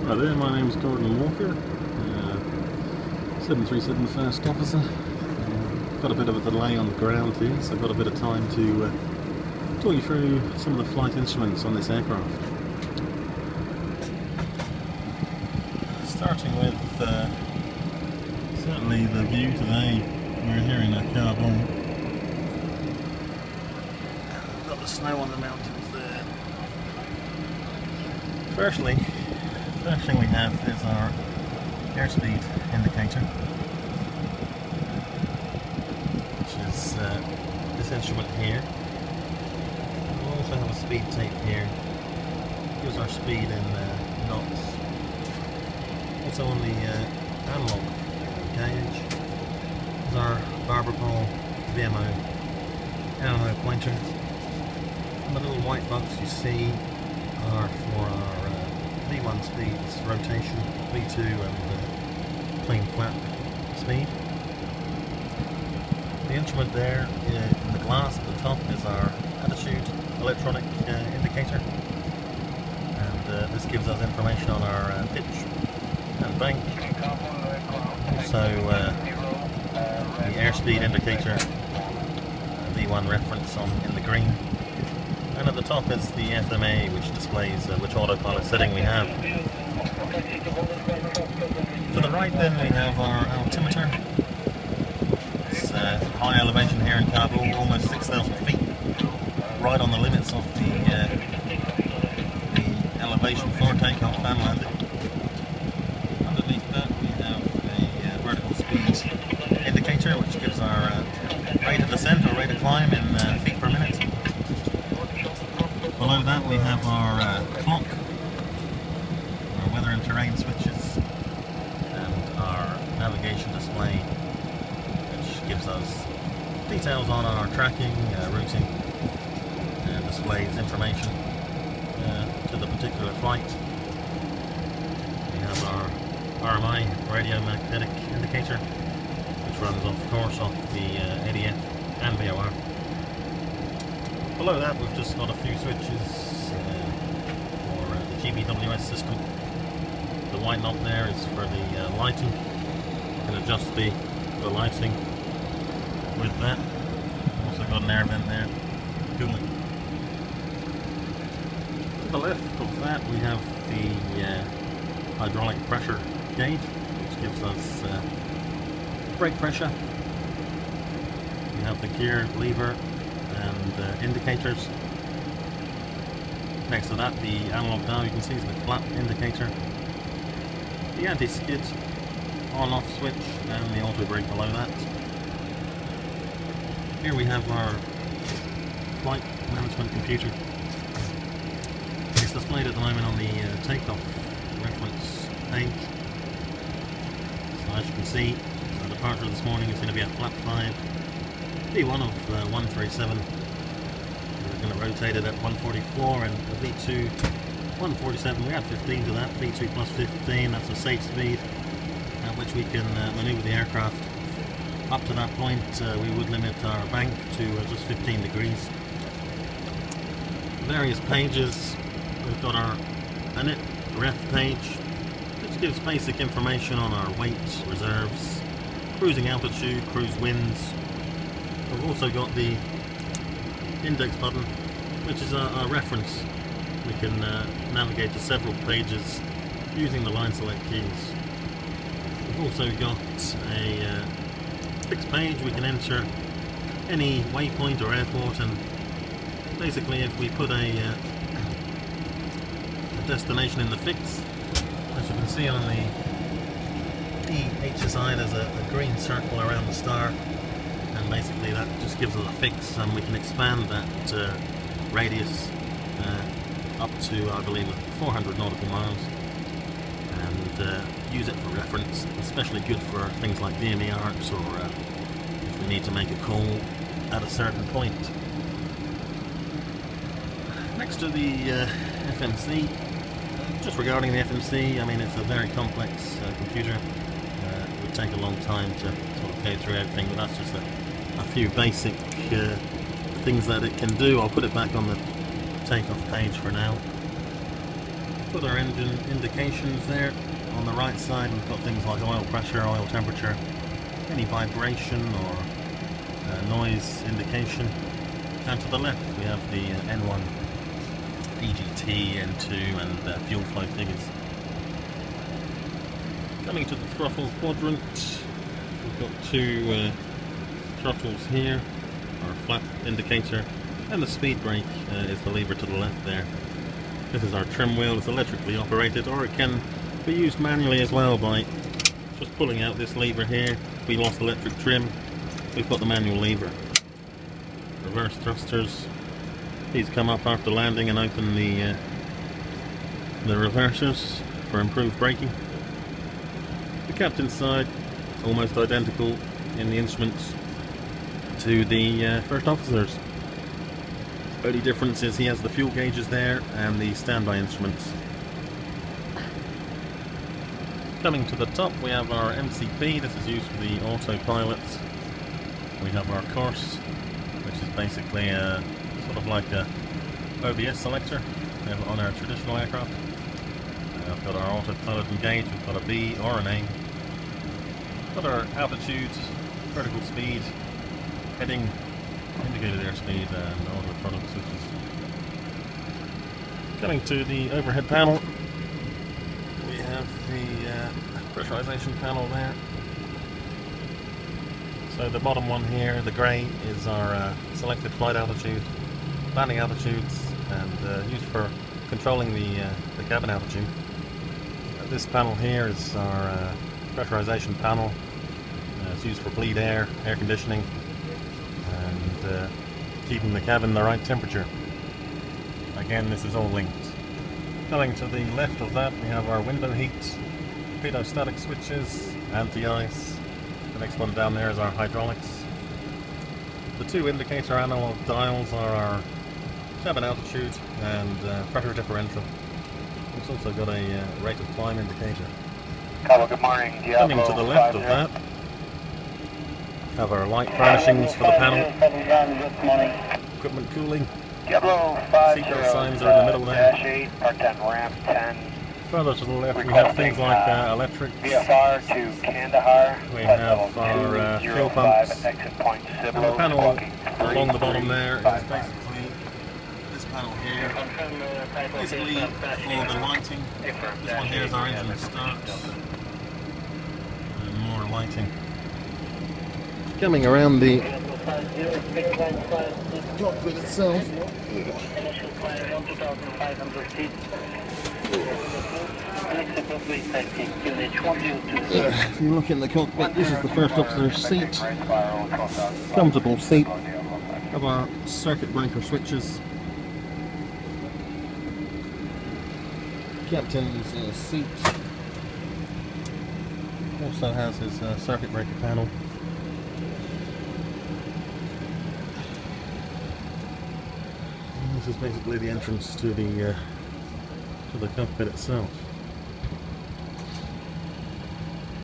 Hi there, my name's Gordon Walker, 737 First Officer. Got a bit of a delay on the ground here, so I've got a bit of time to talk you through some of the flight instruments on this aircraft. Starting with certainly the view today, we're here in a Carbon. We've got the snow on the mountains there. First thing we have is our airspeed indicator, which is this instrument here. We also have a speed tape here. Gives our speed in knots. Also on the analog gauge is our barber pole VMO analog pointer. And the little white bucks you see are for our V1 speeds, rotation, V2 and clean flat speed. The instrument there in the glass at the top is our attitude electronic indicator, and this gives us information on our pitch and bank. Also the airspeed indicator, V1 reference in the green. And at the top is the FMA, which displays which autopilot setting we have. To the right then we have our altimeter. It's high elevation here in Kabul, almost 6,000 feet, right on the limits of the elevation for takeoff and landing. Underneath that we have a vertical speed indicator, which gives our rate of descent or rate of climb in feet per minute. Below that we have our clock, our weather and terrain switches, and our navigation display, which gives us details on our tracking, routing, and displays information to the particular flight. We have our RMI, radio magnetic indicator, which runs of course off the ADF and VOR. Below that we've just got a few switches for the GBWS system. The white knob there is for the lighting. You can adjust the lighting with that. Also got an air vent there, cooling. To the left of that we have the hydraulic pressure gauge, which gives us brake pressure. We have the gear lever and indicators. Next to that, the analog dial you can see is the flap indicator, the anti-skid on-off switch, and the auto brake below that. Here we have our flight management computer. It's displayed at the moment on the takeoff reference page. So as you can see, the departure this morning is going to be at flap 5. V1 of 137, we're going to rotate it at 144, and the V2 147, we add 15 to that, V2 plus 15, that's a safe speed at which we can manoeuvre the aircraft. Up to that point we would limit our bank to just 15 degrees. Various pages, we've got our init ref page, which gives basic information on our weight, reserves, cruising altitude, cruise winds. We've also got the index button, which is a reference. We can navigate to several pages using the line select keys. We've also got a fixed page. We can enter any waypoint or airport, and basically if we put a destination in the fix, as you can see on the EHSI there's a green circle around the star. And basically that just gives us a fix, and we can expand that radius up to, I believe, 400 nautical miles, and use it for reference. Especially good for things like DME arcs, or if we need to make a call at a certain point. Next to the FMC, just regarding the FMC, I mean it's a very complex computer. It would take a long time to sort of go through everything, but that's just a few basic things that it can do. I'll put it back on the takeoff page for now. Put our engine indications there. On the right side we've got things like oil pressure, oil temperature, any vibration or noise indication. And to the left we have the N1, EGT, N2 and fuel flow figures. Coming to the throttle quadrant, we've got two throttles here, our flap indicator, and the speed brake is the lever to the left there. This is our trim wheel. It's electrically operated, or it can be used manually as well by just pulling out this lever here. If we lost electric trim, we've got the manual lever. Reverse thrusters, these come up after landing and open the reversers for improved braking. The captain's side, almost identical in the instruments to the first officer's. Only difference is he has the fuel gauges there and the standby instruments. Coming to the top we have our MCP. This is used for the autopilot. We have our course, which is basically sort of like a OBS selector we have on our traditional aircraft. We've got our autopilot engaged, we've got a B or an A. We've got our altitude, vertical speed, heading, indicated airspeed and all the throttle switches. Coming to the overhead panel, we have the pressurization panel there. So the bottom one here, the grey, is our selected flight altitude, landing altitudes, and used for controlling the cabin altitude. This panel here is our pressurization panel. It's used for bleed air, air conditioning, and keeping the cabin the right temperature. Again, this is all linked. Coming to the left of that, we have our window heat, pitot-static switches, anti-ice. The next one down there is our hydraulics. The two indicator analog dials are our cabin altitude and pressure differential. It's also got a rate of climb indicator. Good morning. Coming to the left of that, have our light furnishings for the panel, equipment cooling, seatbelt signs are in the middle there. Further to the left we have things like electrics, we have our fuel pumps, and the panel along the bottom there is basically this panel here, basically for the lighting. This one here is our engine start, and more lighting. Coming around the cockpit itself, if you look in the cockpit, this is the first officer's seat. Comfortable seat. Have our circuit breaker switches. Captain's seat also has his circuit breaker panel. And this is basically the entrance to the cockpit itself.